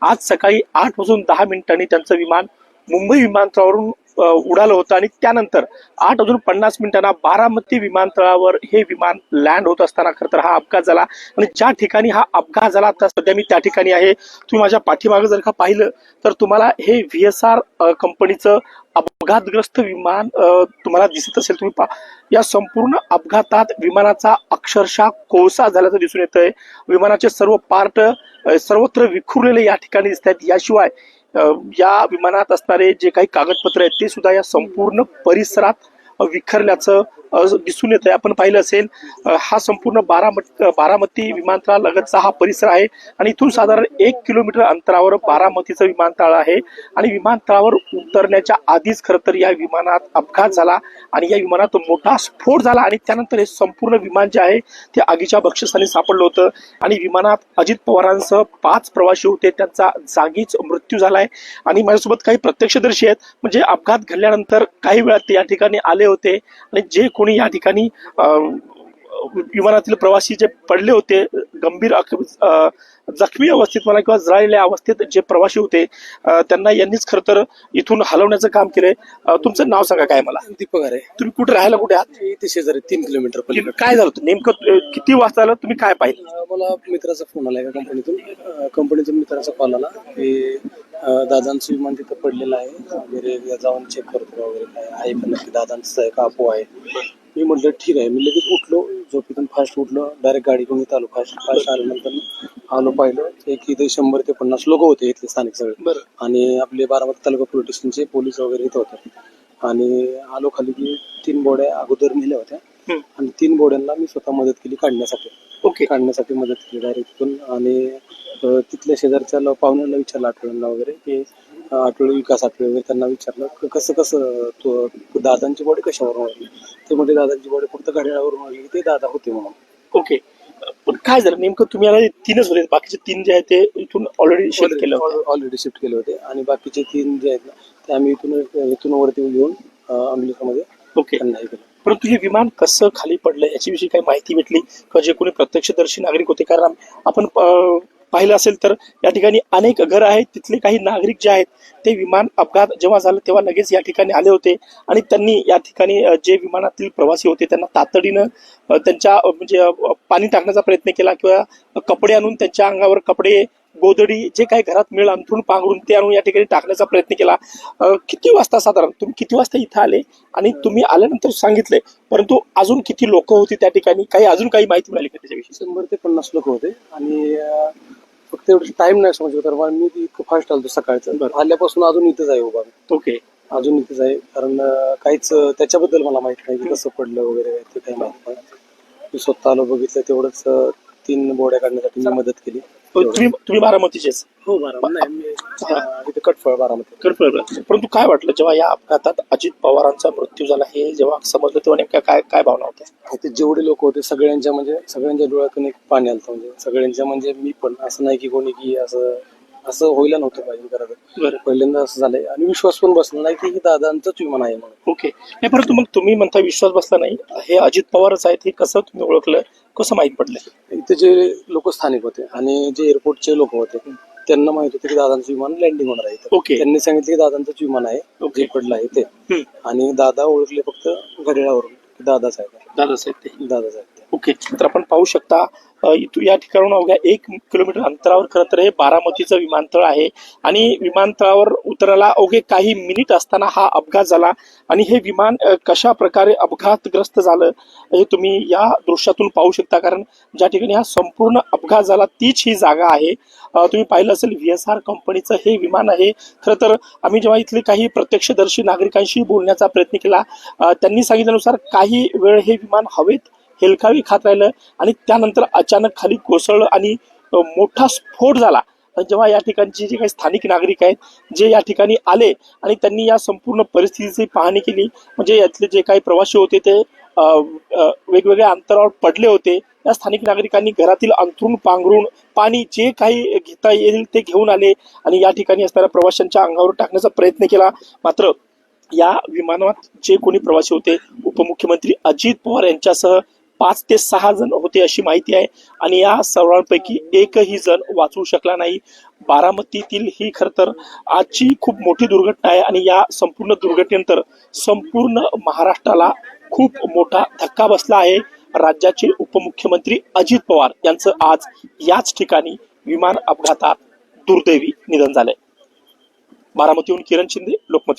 आज सकाळी 8:10 त्यांचं विमान मुंबई विमानतळावरून उडालं होतं आणि त्यानंतर 8:50 बारामती विमानतळावर हे विमान लँड होत असताना खरं तर हा अपघात झाला. आणि ज्या ठिकाणी हा अपघात झाला आता सध्या मी त्या ठिकाणी आहे. तुम्ही माझ्या पाठीमागे जर का पाहिलं तर तुम्हाला हे VSR कंपनीचं अपघातग्रस्त विमान तुम्हाला दिसत असेल. तुम्ही या संपूर्ण अपघातात विमानाचा अक्षरशः कोळसा झाल्याचं दिसून येतंय. विमानाचे सर्व पार्ट सर्वत्र विखुरलेले या ठिकाणी दिसत आहेत. याशिवाय या विमानात असणारे जे काही कागदपत्र आहेत ते सुद्धा या संपूर्ण परिसरात विखरल्याचं दिसून येत आहे. आपण पाहिलं असेल हा संपूर्ण बारामती विमानतळालगतचा हा परिसर आहे आणि इथून साधारण 1 किलोमीटर अंतरावर बारामतीचं विमानतळ आहे. आणि विमानतळावर उतरण्याच्या आधीच खरं तर या विमानात अपघात झाला आणि या विमानात मोठा स्फोट झाला आणि त्यानंतर हे संपूर्ण विमान जे आहे ते आगीच्या बक्षस्थानी सापडलं होतं. आणि विमानात अजित पवारांसह 5 प्रवासी होते, त्यांचा जागीच मृत्यू झालाय. आणि माझ्यासोबत काही प्रत्यक्षदर्शी आहेत, म्हणजे अपघात घडल्यानंतर काही वेळात ते या ठिकाणी आले होते आणि जे कोणी या ठिकाणी विमानातील प्रवासी जे पडले होते गंभीर जखमी अवस्थेत म्हणा किंवा जळलेल्या अवस्थेत जे प्रवासी होते त्यांना यांनीच खरं तर इथून हलवण्याचं काम केलंय. तुमचं नाव सांगा काय मला? दीपक आहे. तुम्ही कुठे राहायला कुठे आहात? इथे शेजारी 3 किलोमीटर पलीकडे. काय झालं होतं नेमकं? किती वाजता आलं? तुम्ही काय पाहिलं? मला मित्राचा फोन आला एका कंपनीतून मित्राचा कॉल आला की दादांचं विमान तिथं पडलेलं आहे वगैरे, जाऊन चेक करतो वगैरे काय आहे का नक्की दादांचं आहे का अफवा आहे. मी म्हटलं ठीक आहे. मी लगेच उठलो, झोपेतून फास्ट उठलो, डायरेक्ट गाडी घेऊन इथं आलो. फास्ट आल्यानंतर आलो, पाहिलं एक इथे 100 ते 50 लोक होते इथले स्थानिक सगळे आणि आपले बारामती तालुका पोलीस स्टेशनचे पोलीस वगैरे इथं होते. आणि आलो खाली की 3 बोड्या अगोदर नेल्या होत्या आणि 3 बोड्यांना मी स्वतः मदत केली काढण्यासाठी. काढण्यासाठी मदत केली डायरेक्ट तिथून. आणि तिथल्या शेजारच्या पाहुण्यांना विचारलं, आठवड्यांना वगैरे की आठवडे विकास आठवडे वगैरे, त्यांना विचारलं कसं तो दादांची बॉडी कशावर वाढली. ते म्हणजे दादांची बॉडी फक्त घड्याळावरून वाढली, ते दादा होते म्हणून. ओके, पण काय झालं नेमकं? तुम्ही आता 3च होते, बाकीचे 3 जे आहेत ते इथून ऑलरेडी शिफ्ट केले होते आणि बाकीचे 3 जे आहेत ना ते आम्ही इथून वरती घेऊन अँब्युलन्समध्ये त्यांना हे केलं. परंतु हे विमान कसं खाली पडलं याच्याविषयी काही माहिती भेटली का? जे कोणी प्रत्यक्षदर्शी नागरिक होते, कारण आपण पाहिलं असेल तर या ठिकाणी अनेक घर आहेत, तिथले काही नागरिक जे आहेत ते विमान अपघात जेव्हा झालं तेव्हा लगेच या ठिकाणी आले होते आणि त्यांनी या ठिकाणी जे विमानातील प्रवासी होते त्यांना तातडीनं त्यांच्या म्हणजे पाणी टाकण्याचा प्रयत्न केला किंवा कपडे आणून त्यांच्या अंगावर कपडे, गोदडी जे काही घरात मिळेल अंथरून पांघरून ते आणून या ठिकाणी टाकण्याचा प्रयत्न केला. किती वाजता साधारण तुम्ही किती वाजता इथं आले? आणि तुम्ही आल्यानंतर सांगितले, परंतु अजून किती लोक होती त्या ठिकाणी? अजून काही माहिती मिळाली का त्याच्याविषयी? 100 ते 50 लोक होते आणि फक्त एवढं टाइम नाही समजलं तर मी इतकं फास्ट आलतो सकाळचं. आल्यापासून अजून इथंच आहे उभा. ओके, अजून इथेच आहे, कारण काहीच त्याच्याबद्दल मला माहित नाही की कसं पडलं वगैरे ते काही माहित नाही. मी स्वतः आलो, बघितलं, तेवढंच 3 बोड्या काढण्यासाठी मी मदत केली. तुम्ही बारामतीचेच? हो, बारामती कटफळ बारामती. परंतु काय वाटलं जेव्हा या अपघातात अजित पवारांचा मृत्यू झाला हे जेव्हा समजलं तेव्हा नेमक्या काय भावना होत्या? ते जेवढे लोक होते सगळ्यांच्या डोळ्यातून एक पाणी आलं. म्हणजे सगळ्यांच्या, म्हणजे मी पण असं नाही की कोणी की असं व्हायला नव्हतं पाहिजे. खरं पहिल्यांदा असं झालंय आणि विश्वास पण बसला नाही की दादांचंच विमान आहे म्हणून. ओके, नाही परंतु मग तुम्ही म्हणता विश्वास बसला नाही, हे अजित पवारच आहेत, हे कसं तुम्ही ओळखलं, कसं माहित पडलं? इथे जे लोक स्थानिक होते आणि जे एअरपोर्टचे लोक होते त्यांना माहित होते की दादांचं विमान लँडिंग होणार आहे. ओके, त्यांनी सांगितले की दादांचंच विमान आहे जे पडलं आहे ते. आणि दादा ओळखले फक्त घड्याळावरून दादाच आहे. ओके, तर आपण पाहू शकता इथून या ठिकाणून अवघ्या 1 किलोमीटर अंतरावर खरं तर हे बारामतीचं विमानतळ आहे आणि विमानतळावर उतरायला अवघे काही मिनिट असताना हा अपघात झाला. आणि हे विमान कशा प्रकारे अपघातग्रस्त झालं हे तुम्ही या दृश्यातून पाहू शकता, कारण ज्या ठिकाणी हा संपूर्ण अपघात झाला तीच ही जागा आहे. तुम्ही पाहिलं असेल VSR कंपनीचं हे विमान आहे. खरं तर आम्ही जेव्हा इथले काही प्रत्यक्षदर्शी नागरिकांशी बोलण्याचा प्रयत्न केला त्यांनी सांगितल्यानुसार काही वेळ हे विमान हवेत हेलकावी खात राहिलं आणि त्यानंतर अचानक खाली कोसळलं आणि मोठा स्फोट झाला. जेव्हा या ठिकाणचे जे काही स्थानिक नागरिक आहेत जे या ठिकाणी आले आणि त्यांनी या संपूर्ण परिस्थितीची पाहणी केली, म्हणजे यातले जे काही प्रवासी होते ते वेगवेगळ्या अंतरावर पडले होते. या स्थानिक नागरिकांनी घरातील अंथरूण पांघरून पाणी जे काही घेता येईल ते घेऊन आले आणि या ठिकाणी असणाऱ्या प्रवाशांच्या अंगावर टाकण्याचा प्रयत्न केला. मात्र या विमानात जे कोणी प्रवासी होते उपमुख्यमंत्री अजित पवार यांच्यासह 5 ते 6 जण होते अशी माहिती आहे आणि या सर्वांपैकी एकही जण वाचू शकला नाही. बारामतीतील ही खर तर आजची खूप मोठी दुर्घटना आहे आणि या संपूर्ण दुर्घटनेनंतर संपूर्ण महाराष्ट्राला खूप मोठा धक्का बसला आहे. राज्याचे उपमुख्यमंत्री अजित पवार यांचं आज याच ठिकाणी विमान अपघातात दुर्दैवी निधन झालंय. बारामतीहून किरण शिंदे, लोकमत.